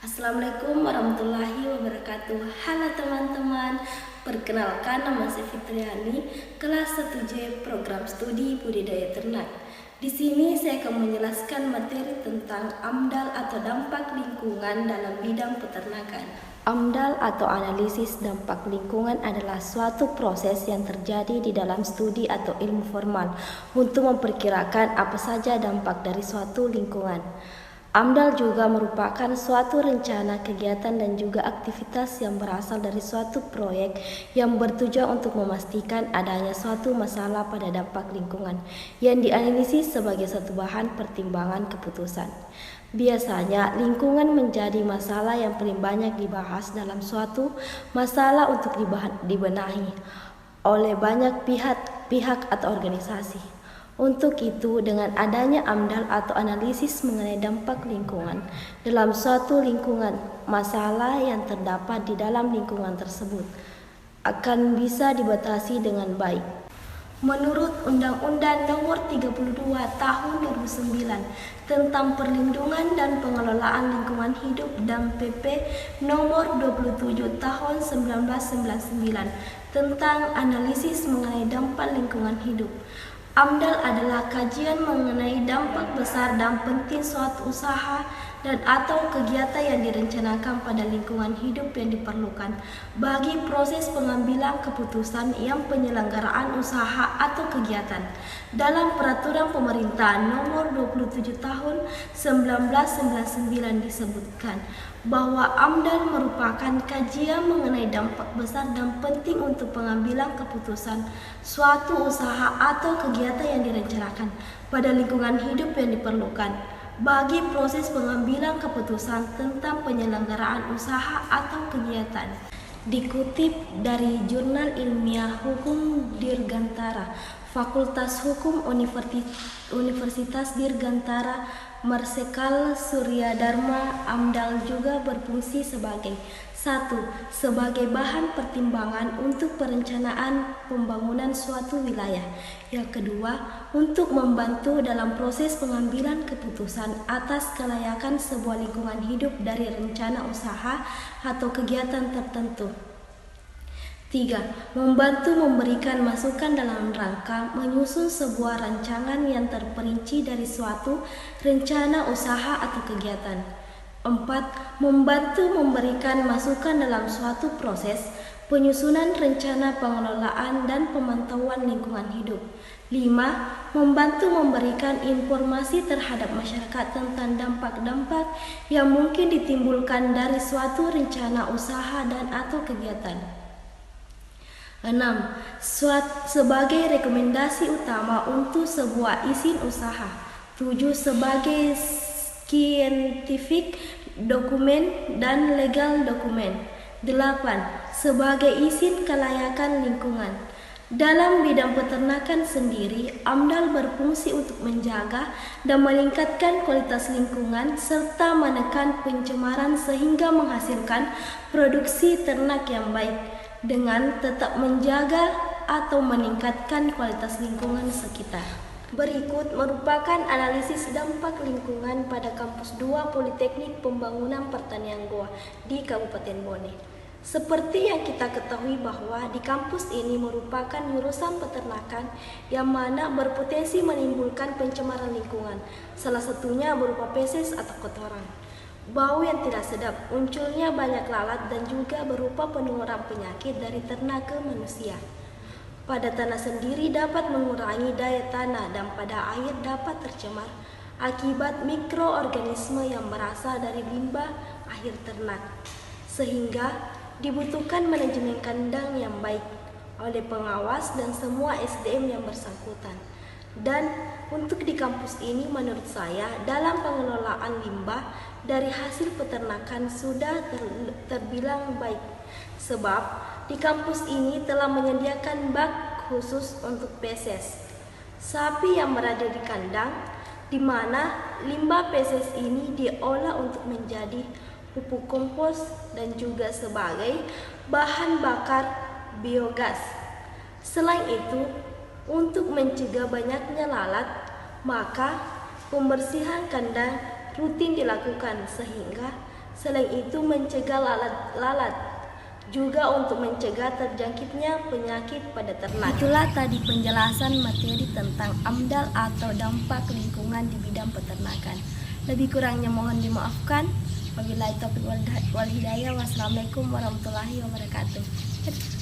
Assalamualaikum warahmatullahi wabarakatuh. Halo teman-teman, perkenalkan nama saya Fitriani, kelas 1J program studi budidaya ternak. Di sini saya akan menjelaskan materi tentang AMDAL atau dampak lingkungan dalam bidang peternakan. AMDAL atau analisis dampak lingkungan adalah suatu proses yang terjadi di dalam studi atau ilmu formal untuk memperkirakan apa saja dampak dari suatu lingkungan. AMDAL juga merupakan suatu rencana kegiatan dan juga aktivitas yang berasal dari suatu proyek yang bertujuan untuk memastikan adanya suatu masalah pada dampak lingkungan yang dianalisis sebagai satu bahan pertimbangan keputusan. Biasanya lingkungan menjadi masalah yang paling banyak dibahas dalam suatu masalah untuk dibenahi oleh banyak pihak atau organisasi. Untuk itu, dengan adanya AMDAL atau analisis mengenai dampak lingkungan dalam suatu lingkungan, masalah yang terdapat di dalam lingkungan tersebut akan bisa dibatasi dengan baik. Menurut Undang-Undang Nomor 32 Tahun 2009 tentang Perlindungan dan Pengelolaan Lingkungan Hidup dan PP Nomor 27 Tahun 1999 tentang analisis mengenai dampak lingkungan hidup, AMDAL adalah kajian mengenai dampak besar dan penting suatu usaha dan atau kegiatan yang direncanakan pada lingkungan hidup yang diperlukan bagi proses pengambilan keputusan yang penyelenggaraan usaha atau kegiatan. Dalam Peraturan Pemerintah Nomor 27 Tahun 1999 disebutkan bahwa AMDAL merupakan kajian mengenai dampak besar dan penting untuk pengambilan keputusan suatu usaha atau kegiatan yang direncanakan pada lingkungan hidup yang diperlukan bagi proses pengambilan keputusan tentang penyelenggaraan usaha atau kegiatan. Dikutip dari Jurnal Ilmiah Hukum Dirgantara, Fakultas Hukum Universitas Dirgantara, Marsikal Surya Dharma, AMDAL juga berfungsi sebagai 1. Sebagai bahan pertimbangan untuk perencanaan pembangunan suatu wilayah. Yang kedua, untuk membantu dalam proses pengambilan keputusan atas kelayakan sebuah lingkungan hidup dari rencana usaha atau kegiatan tertentu. 3. Membantu memberikan masukan dalam rangka menyusun sebuah rancangan yang terperinci dari suatu rencana usaha atau kegiatan. 4. Membantu memberikan masukan dalam suatu proses penyusunan rencana pengelolaan dan pemantauan lingkungan hidup. 5. Membantu memberikan informasi terhadap masyarakat tentang dampak-dampak yang mungkin ditimbulkan dari suatu rencana usaha dan atau kegiatan. 6. Sebagai rekomendasi utama untuk sebuah izin usaha. 7. Sebagai scientific dokumen dan legal dokumen. 8. Sebagai izin kelayakan lingkungan. Dalam bidang peternakan sendiri, AMDAL berfungsi untuk menjaga dan meningkatkan kualitas lingkungan serta menekan pencemaran sehingga menghasilkan produksi ternak yang baik dengan tetap menjaga atau meningkatkan kualitas lingkungan sekitar. Berikut merupakan analisis dampak lingkungan pada Kampus 2 Politeknik Pembangunan Pertanian Goa di Kabupaten Bone. Seperti yang kita ketahui bahwa di kampus ini merupakan jurusan peternakan yang mana berpotensi menimbulkan pencemaran lingkungan, salah satunya berupa feses atau kotoran, bau yang tidak sedap, munculnya banyak lalat dan juga berupa penularan penyakit dari ternak ke manusia. Pada tanah sendiri dapat mengurangi daya tanah dan pada air dapat tercemar akibat mikroorganisme yang berasal dari limbah akhir ternak. Sehingga dibutuhkan manajemen kandang yang baik oleh pengawas dan semua SDM yang bersangkutan. Dan untuk di kampus ini menurut saya dalam pengelolaan limbah dari hasil peternakan sudah terbilang baik. Sebab di kampus ini telah menyediakan bak khusus untuk feses sapi yang berada di kandang, di mana limbah feses ini diolah untuk menjadi pupuk kompos dan juga sebagai bahan bakar biogas. Selain itu, untuk mencegah banyaknya lalat, maka pembersihan kandang rutin dilakukan sehingga Selain itu mencegah lalat, juga untuk mencegah terjangkitnya penyakit pada ternak. Itulah tadi penjelasan materi tentang AMDAL atau dampak lingkungan di bidang peternakan. Lebih kurangnya mohon dimaafkan. Wabillahi taufiq wal hidayah. Wassalamualaikum warahmatullahi wabarakatuh.